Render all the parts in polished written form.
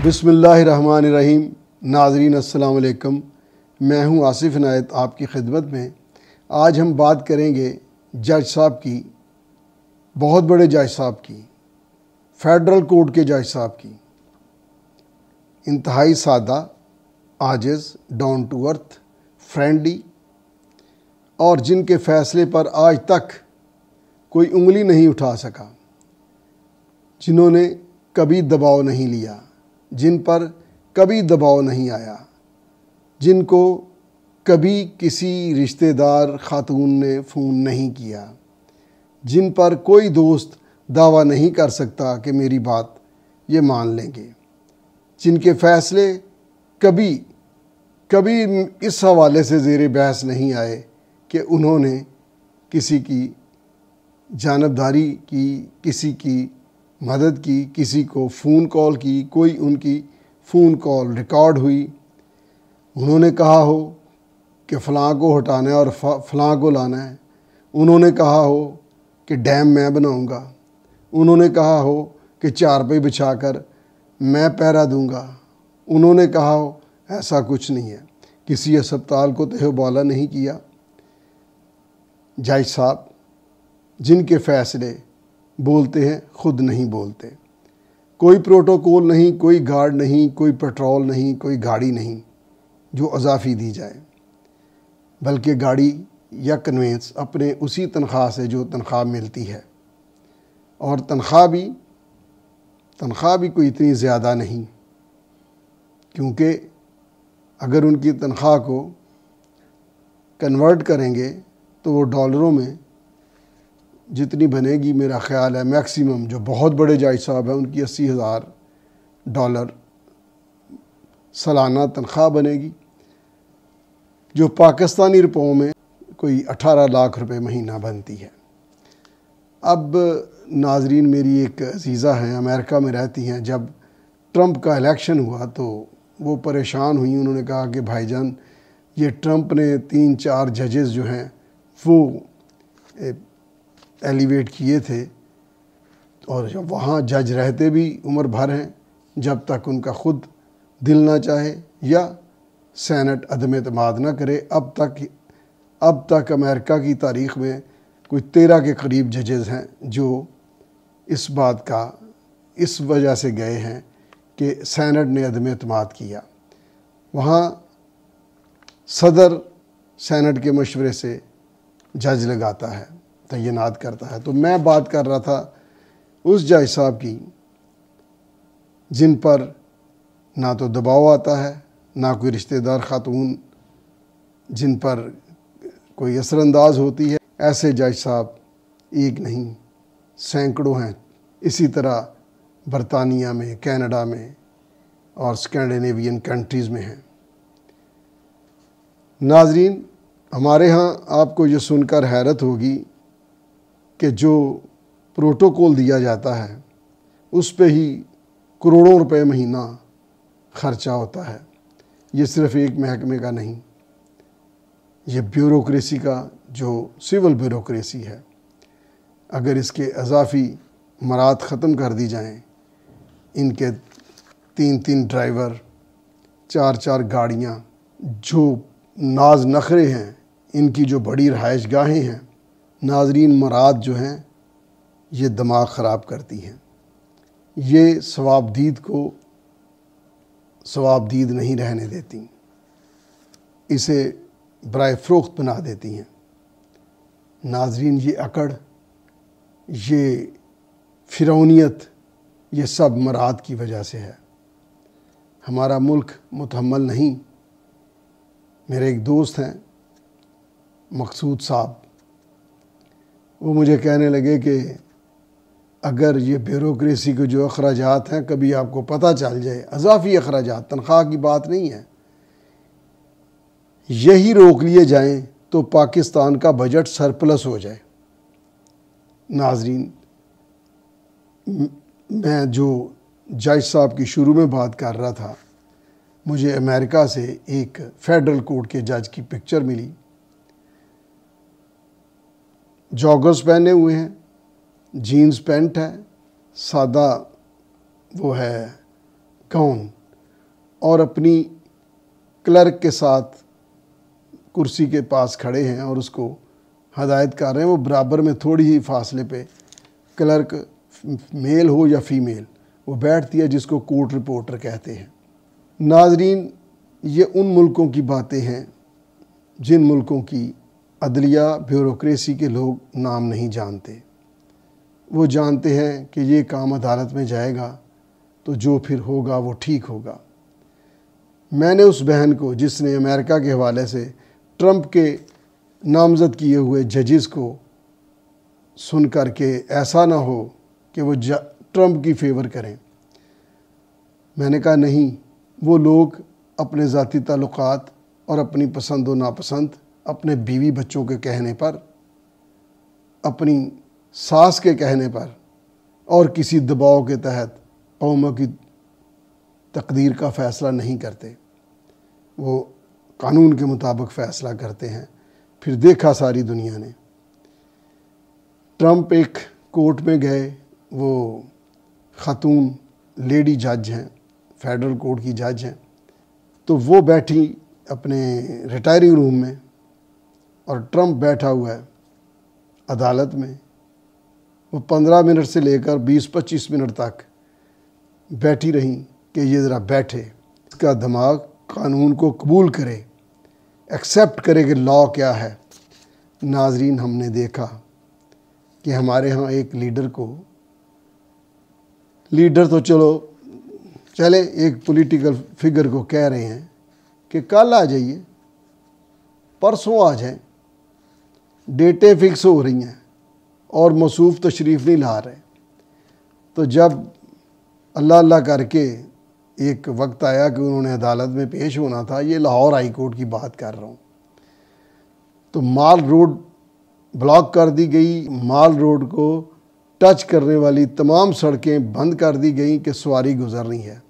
बिस्मिल्लाहिर्रहमानिर्रहीम। नाज़रीन अस्सलाम वालेकुम। मैं हूं आसिफ इनायत आपकी खिदमत में। आज हम बात करेंगे जज साहब की, बहुत बड़े जज साहब की, फेडरल कोर्ट के जज साहब की। इंतहाई सादा, आजिज़, डाउन टू अर्थ, फ्रेंडली, और जिनके फ़ैसले पर आज तक कोई उंगली नहीं उठा सका, जिन्होंने कभी दबाव नहीं लिया, जिन पर कभी दबाव नहीं आया, जिनको कभी किसी रिश्तेदार खातून ने फ़ोन नहीं किया, जिन पर कोई दोस्त दावा नहीं कर सकता कि मेरी बात ये मान लेंगे, जिनके फ़ैसले कभी कभी इस हवाले से ज़ेर बहस नहीं आए कि उन्होंने किसी की जानबदारी की, किसी की मदद की, किसी को फ़ोन कॉल की, कोई उनकी फ़ोन कॉल रिकॉर्ड हुई, उन्होंने कहा हो कि फ़लाँ को हटाना है और फ़लाँ को लाना है, उन्होंने कहा हो कि डैम मैं बनाऊंगा, उन्होंने कहा हो कि चारपाई बिछाकर मैं पहरा दूंगा, उन्होंने कहा हो, ऐसा कुछ नहीं है। किसी अस्पताल को तहबाला नहीं किया। जज साहब जिनके फ़ैसले बोलते हैं, ख़ुद नहीं बोलते। कोई प्रोटोकॉल नहीं, कोई गार्ड नहीं, कोई पेट्रोल नहीं, कोई गाड़ी नहीं जो अजाफ़ी दी जाए, बल्कि गाड़ी या कन्वेंस अपने उसी तनख्वाह से जो तनख्वाह मिलती है, और तनख्वाह भी कोई इतनी ज़्यादा नहीं, क्योंकि अगर उनकी तनख्वाह को कन्वर्ट करेंगे तो वो डॉलरों में जितनी बनेगी, मेरा ख़्याल है मैक्सिमम जो बहुत बड़े जज साहब हैं उनकी $80,000 सालाना तनख्वाह बनेगी, जो पाकिस्तानी रुपयों में कोई 18 लाख रुपए महीना बनती है। अब नाजरीन, मेरी एक अजीज़ा हैं, अमेरिका में रहती हैं। जब ट्रंप का इलेक्शन हुआ तो वो परेशान हुई। उन्होंने कहा कि भाईजान, ये ट्रंप ने 3-4 जजेस जो हैं वो एलिवेट किए थे, और जब वहाँ जज रहते भी उम्र भर हैं, जब तक उनका ख़ुद दिल ना चाहे या सेनेट अदम एतमाद ना करे। अब तक अमेरिका की तारीख़ में कोई 13 के करीब जजेस हैं जो इस बात का इस वजह से गए हैं कि सेनेट ने अदम एतमाद किया। वहाँ सदर सेनेट के मशवरे से जज लगाता है, तैनात करता है। तो मैं बात कर रहा था उस जज साहब की जिन पर ना तो दबाव आता है, ना कोई रिश्तेदार खातून जिन पर कोई असरअंदाज होती है। ऐसे जज साहब एक नहीं, सैकड़ों हैं। इसी तरह बरतानिया में, कनाडा में और स्कैंडिनेवियन कंट्रीज़ में हैं। नाजरीन, हमारे यहाँ आपको ये सुनकर हैरत होगी कि जो प्रोटोकॉल दिया जाता है उस पे ही करोड़ों रुपए महीना खर्चा होता है। ये सिर्फ़ एक महकमे का नहीं, ये ब्यूरोक्रेसी का जो सिविल ब्यूरोक्रेसी है, अगर इसके अजाफ़ी मरात ख़त्म कर दी जाएं, इनके 3-3 ड्राइवर, 4-4 गाड़ियाँ, जो नाज नखरे हैं, इनकी जो बड़ी रहाइश गाहें हैं, नाजरीन, मरात जो हैं ये दिमाग ख़राब करती हैं। ये सवाबदीद को सवाबदीद नहीं रहने देती, इसे बराए फ़रोख्त बना देती हैं। नाजरीन, ये अकड़, ये फ़िरौनियत, ये सब मरात की वजह से है। हमारा मुल्क मुतहम्मल नहीं। मेरे एक दोस्त हैं मकसूद साहब, वो मुझे कहने लगे कि अगर ये ब्यूरोक्रेसी के जो अखराजात हैं कभी आपको पता चल जाए, अजाफ़ी अखराजात, तनख्वाह की बात नहीं है, यही रोक लिए जाएं तो पाकिस्तान का बजट सरप्लस हो जाए। नाजरीन, मैं जो जज साहब की शुरू में बात कर रहा था, मुझे अमेरिका से एक फेडरल कोर्ट के जज की पिक्चर मिली। जॉगर्स पहने हुए हैं, जीन्स पैंट है, सादा वो है कौन, और अपनी क्लर्क के साथ कुर्सी के पास खड़े हैं और उसको हदायत कर रहे हैं। वो बराबर में थोड़ी ही फासले पे क्लर्क मेल हो या फीमेल वो बैठती है, जिसको कोर्ट रिपोर्टर कहते हैं। नाजरीन, ये उन मुल्कों की बातें हैं जिन मुल्कों की अदलिया ब्यूरोक्रेसी के लोग नाम नहीं जानते। वो जानते हैं कि ये काम अदालत में जाएगा तो जो फिर होगा वो ठीक होगा। मैंने उस बहन को जिसने अमेरिका के हवाले से ट्रंप के नामज़द किए हुए जजेस को सुन कर के ऐसा ना हो कि वो ट्रंप की फेवर करें, मैंने कहा नहीं, वो लोग अपने ज़ाती ताल्लुकात और अपनी पसंद व नापसंद अपने बीवी बच्चों के कहने पर, अपनी सास के कहने पर और किसी दबाव के तहत कौमों की तकदीर का फ़ैसला नहीं करते। वो कानून के मुताबिक फ़ैसला करते हैं। फिर देखा सारी दुनिया ने। ट्रंप एक कोर्ट में गए, वो ख़ातून लेडी जज हैं, फेडरल कोर्ट की जज हैं, तो वो बैठी अपने रिटायरिंग रूम में और ट्रंप बैठा हुआ है अदालत में। वो 15 मिनट से लेकर 20-25 मिनट तक बैठी रहीं कि ये ज़रा बैठे, इसका दिमाग कानून को कबूल करे, एक्सेप्ट करे कि लॉ क्या है। नाजरीन, हमने देखा कि हमारे यहाँ एक लीडर तो चले एक पॉलिटिकल फिगर को कह रहे हैं कि कल आ जाइए, परसों आ जाएं, डेटें फिक्स हो रही हैं और मौसूफ तशरीफ़ नहीं ला रहे। तो जब अल्लाह अल्लाह करके एक वक्त आया कि उन्होंने अदालत में पेश होना था, ये लाहौर हाई कोर्ट की बात कर रहा हूँ, तो माल रोड ब्लॉक कर दी गई। माल रोड को टच करने वाली तमाम सड़कें बंद कर दी गई कि सवारी गुजरनी है।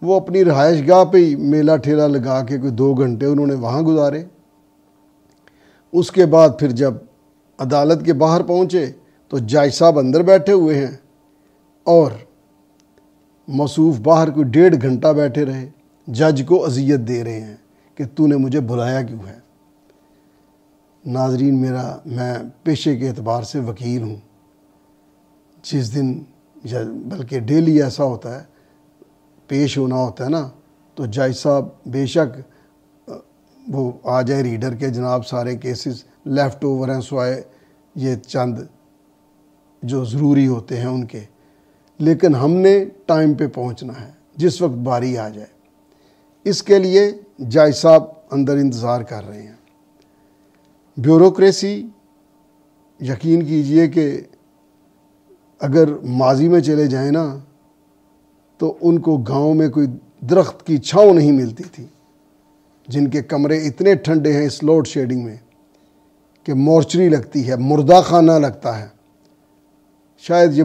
वो अपनी रहायश गाह पे ही मेला ठेला लगा के कोई 2 घंटे उन्होंने वहाँ गुजारे। उसके बाद फिर जब अदालत के बाहर पहुँचे तो जज साहब अंदर बैठे हुए हैं और मौसूफ बाहर कोई 1.5 घंटा बैठे रहे, जज को अजियत दे रहे हैं कि तूने मुझे बुलाया क्यों है। नाजरीन, मैं पेशे के एतबार से वकील हूँ। जिस दिन बल्कि डेली ऐसा होता है, पेश होना होता है ना, तो जज साहब बेशक वो आ जाए रीडर के, जनाब सारे केसेस लेफ़्ट ओवर हैं, स्वाए ये चंद जो ज़रूरी होते हैं उनके, लेकिन हमने टाइम पे पहुंचना है जिस वक्त बारी आ जाए। इसके लिए जज साहब अंदर इंतज़ार कर रहे हैं। ब्यूरोक्रेसी, यकीन कीजिए कि अगर माजी में चले जाएं ना, तो उनको गांव में कोई दरख्त की छांव नहीं मिलती थी, जिनके कमरे इतने ठंडे हैं इस लोड शेडिंग में कि मोर्चरी लगती है, मुर्दा खाना लगता है। शायद ये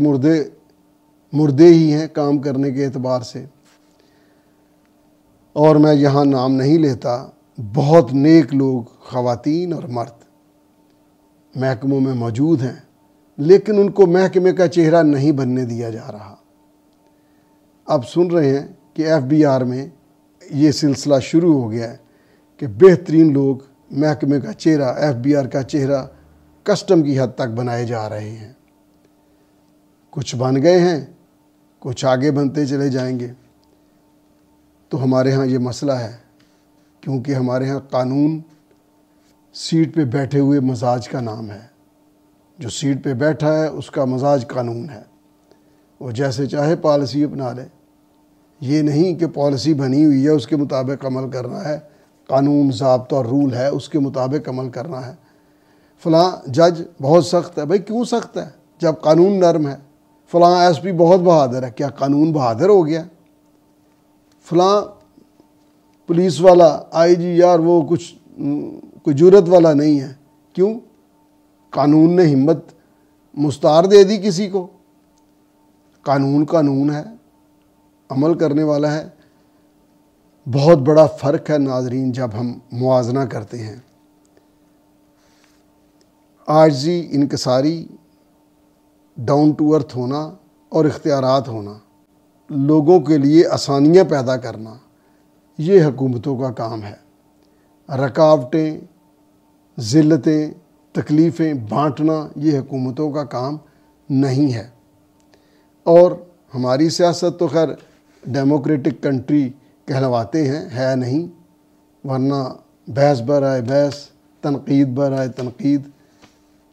मुर्दे ही हैं काम करने के एतबार से। और मैं यहाँ नाम नहीं लेता, बहुत नेक लोग, ख़वातीन और मर्द महकमों में मौजूद हैं, लेकिन उनको महकमे का चेहरा नहीं बनने दिया जा रहा। अब सुन रहे हैं कि FBR में ये सिलसिला शुरू हो गया है कि बेहतरीन लोग महकमे का चेहरा, FBR का चेहरा कस्टम की हद तक बनाए जा रहे हैं। कुछ बन गए हैं, कुछ आगे बनते चले जाएंगे। तो हमारे यहाँ ये मसला है, क्योंकि हमारे यहाँ कानून सीट पे बैठे हुए मजाज का नाम है। जो सीट पे बैठा है उसका मजाज कानून है। वो जैसे चाहे पॉलिसी अपना ले। ये नहीं कि पॉलिसी बनी हुई है उसके मुताबिक अमल करना है, कानून ज़ाब्ता और रूल है उसके मुताबिक अमल करना है। फ़लाँ जज बहुत सख्त है। भाई क्यों सख्त है जब कानून नरम है? फ़लाँ SP बहुत बहादुर है, क्या कानून बहादुर हो गया? फ़लाँ पुलिस वाला IG यार वो कोई जुर्रत वाला नहीं है, क्यों? कानून ने हिम्मत मुस्तार दे दी किसी को। कानून कानून है, अमल करने वाला है। बहुत बड़ा फ़र्क है नाजरीन जब हम मुआजना करते हैं। आजिज़ी, इनकसारी, डाउन टू अर्थ होना और इख्तियारात होना, لوگوں کے لیے آسانیاں پیدا کرنا یہ حکومتوں کا کام ہے۔ رکاوٹیں، ذلتیں، تکلیفیں بانٹنا یہ حکومتوں کا کام نہیں ہے۔ اور ہماری سیاست تو خیر ڈیموکریٹک کنٹری کہلواتے ہیں، ہے نہیں، ورنہ بحث برائے بحث، تنقید برائے تنقید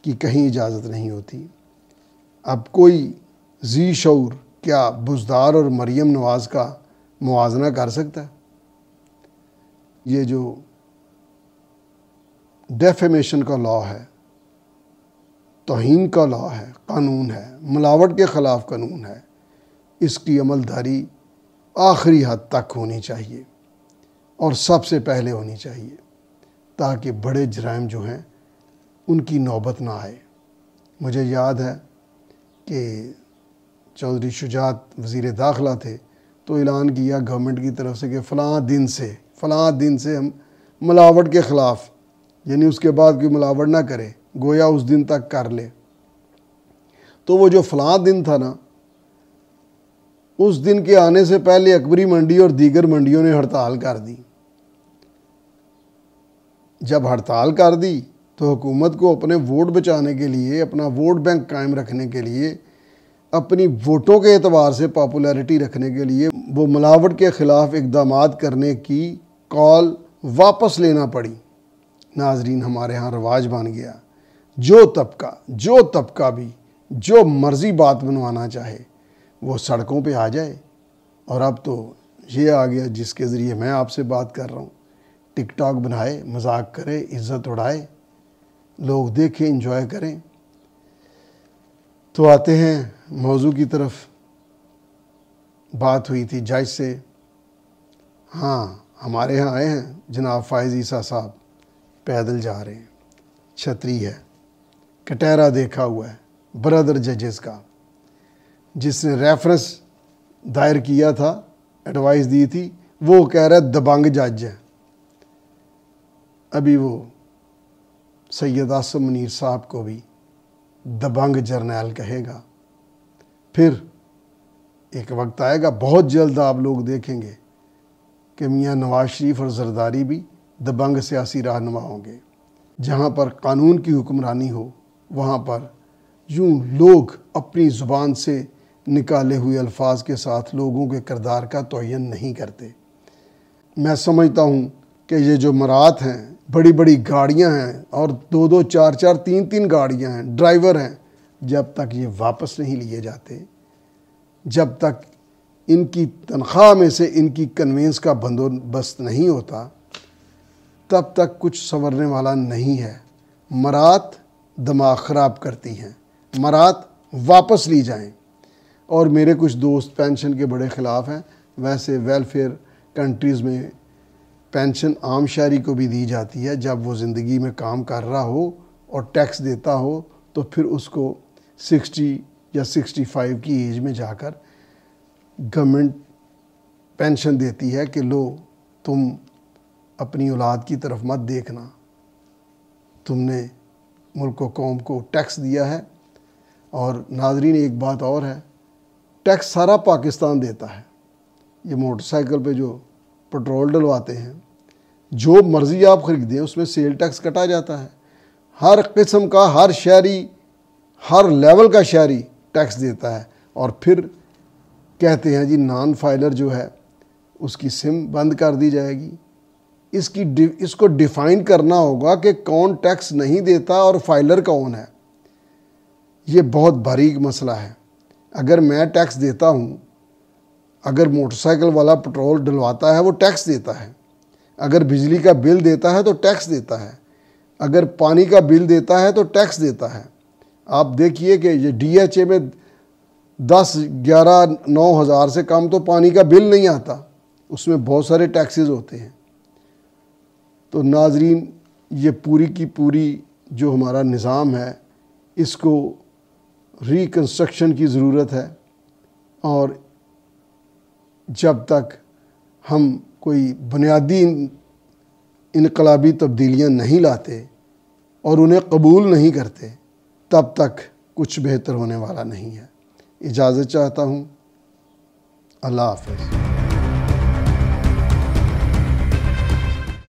کی کہیں اجازت نہیں ہوتی۔ اب کوئی ذی شعور کیا بزدار اور مریم نواز کا موازنہ کر سکتا ہے؟ یہ جو ڈیفیمیشن کا لا ہے، توہین کا لا ہے، قانون ہے، ملاوٹ کے خلاف قانون ہے، اس کی عملداری آخری حد تک ہونی چاہیے اور سب سے پہلے ہونی چاہیے، تاکہ بڑے جرائم جو ہیں ان کی نوبت نہ آئے۔ مجھے یاد ہے کہ چودھری شجاعت وزیر داخلہ تھے تو اعلان کیا گورنمنٹ کی طرف سے کہ فلاں دن سے ہم ملاوٹ کے خلاف، یعنی اس کے بعد کوئی ملاوٹ نہ کرے، گویا اس دن تک کر لے۔ تو وہ جو فلاں دن تھا نا، اس دن کے آنے سے پہلے اکبری منڈی اور دیگر منڈیوں نے ہڑتال کر دی۔ جب ہڑتال کر دی تو حکومت کو اپنے ووٹ بچانے کے لیے، اپنا ووٹ بینک قائم رکھنے کے لیے، اپنی ووٹوں کے اعتبار سے پاپولیرٹی رکھنے کے لیے وہ ملاوٹ کے خلاف اقدامات کرنے کی کال واپس لینا پڑی۔ ناظرین، ہمارے ہاں رواج بن گیا، جو طبقہ بھی جو مرضی بات بنوانا چاہے وہ سڑکوں پہ آ جائے۔ اور اب تو یہ آ گیا جس کے ذریعے میں آپ سے بات کر رہا ہوں، ٹک ٹاک بنائے، مذاق کرے، عزت اڑائے، لوگ دیکھیں، انجوائے کریں۔ تو آتے ہیں موضوع کی طرف۔ بات ہوئی تھی جج سے، ہاں ہمارے ہاں آئے ہیں جناب فائز عیسیٰ صاحب، پیدل جا رہے ہیں، چھتری ہے، کٹہرا دیکھا ہوا ہے برادر ججز کا، جس نے ریفرنس دائر کیا تھا، ایڈوائز دی تھی، وہ کہہ رہا ہے دبنگ جج ہے۔ ابھی وہ سید عاصم منیر صاحب کو بھی دبنگ جرنیل کہے گا۔ پھر ایک وقت آئے گا بہت جلد، آپ لوگ دیکھیں گے کہ میاں نواز شریف اور زرداری بھی دبنگ سیاسی رہنما ہوں گے۔ جہاں پر قانون کی حکمرانی ہو وہاں پر یوں لوگ اپنی زبان سے نکالے ہوئے الفاظ کے ساتھ لوگوں کے کردار کا تعین نہیں کرتے۔ میں سمجھتا ہوں کہ یہ جو مرات ہیں، بڑی بڑی گاڑیاں ہیں اور 2 4 3 گاڑیاں ہیں، ڈرائیور ہیں، جب تک یہ واپس نہیں لیے جاتے، جب تک ان کی تنخواہ میں سے ان کی کنوینس کا بندوبست نہیں ہوتا، تب تک کچھ سنورنے والا نہیں ہے۔ مرات دماغ خراب کرتی ہیں، مرات واپس لی جائیں۔ اور میرے کچھ دوست پینشن کے بڑے خلاف ہیں۔ ویسے ویلفیئر کنٹریز میں پینشن عام شہری کو بھی دی جاتی ہے، جب وہ زندگی میں کام کر رہا ہو اور ٹیکس دیتا ہو تو پھر اس کو 60 یا 65 کی ایج میں جا کر گورنمنٹ پینشن دیتی ہے کہ لو تم اپنی اولاد کی طرف مت دیکھنا، تم نے ملک و قوم کو ٹیکس دیا ہے۔ اور ناظرین، ایک بات اور ہے، ٹیکس سارا پاکستان دیتا ہے۔ یہ موٹر سائیکل پہ جو پٹرول ڈلواتے ہیں، جو مرضی آپ خریدیں اس میں سیل ٹیکس کٹا جاتا ہے۔ ہر قسم کا، ہر شہری، ہر لیول کا شہری ٹیکس دیتا ہے۔ اور پھر کہتے ہیں جی نان فائلر جو ہے اس کی سم بند کر دی جائے گی۔ اس کو ڈیفائن کرنا ہوگا کہ کون ٹیکس نہیں دیتا اور فائلر کون ہے۔ یہ بہت باریک مسئلہ ہے۔ اگر میں ٹیکس دیتا ہوں، اگر موٹر سائیکل والا پٹرول ڈلواتا ہے وہ ٹیکس دیتا ہے، اگر بجلی کا بل دیتا ہے تو ٹیکس دیتا ہے، اگر پانی کا بل دیتا ہے تو ٹیکس دیتا ہے۔ آپ دیکھیے کہ یہ ڈی ایچ اے میں 10 11 9 ہزار سے کم تو پانی کا بل نہیں آتا، اس میں بہت سارے ٹیکسز ہوتے ہیں۔ تو ناظرین، یہ پوری کی پوری جو ہمارا نظام ہے اس کو ریکنسٹرکشن کی ضرورت ہے۔ اور جب تک ہم کوئی بنیادی انقلابی تبدیلیاں نہیں لاتے اور انہیں قبول نہیں کرتے، تب تک کچھ بہتر ہونے والا نہیں ہے۔ اجازت چاہتا ہوں، اللہ حافظ.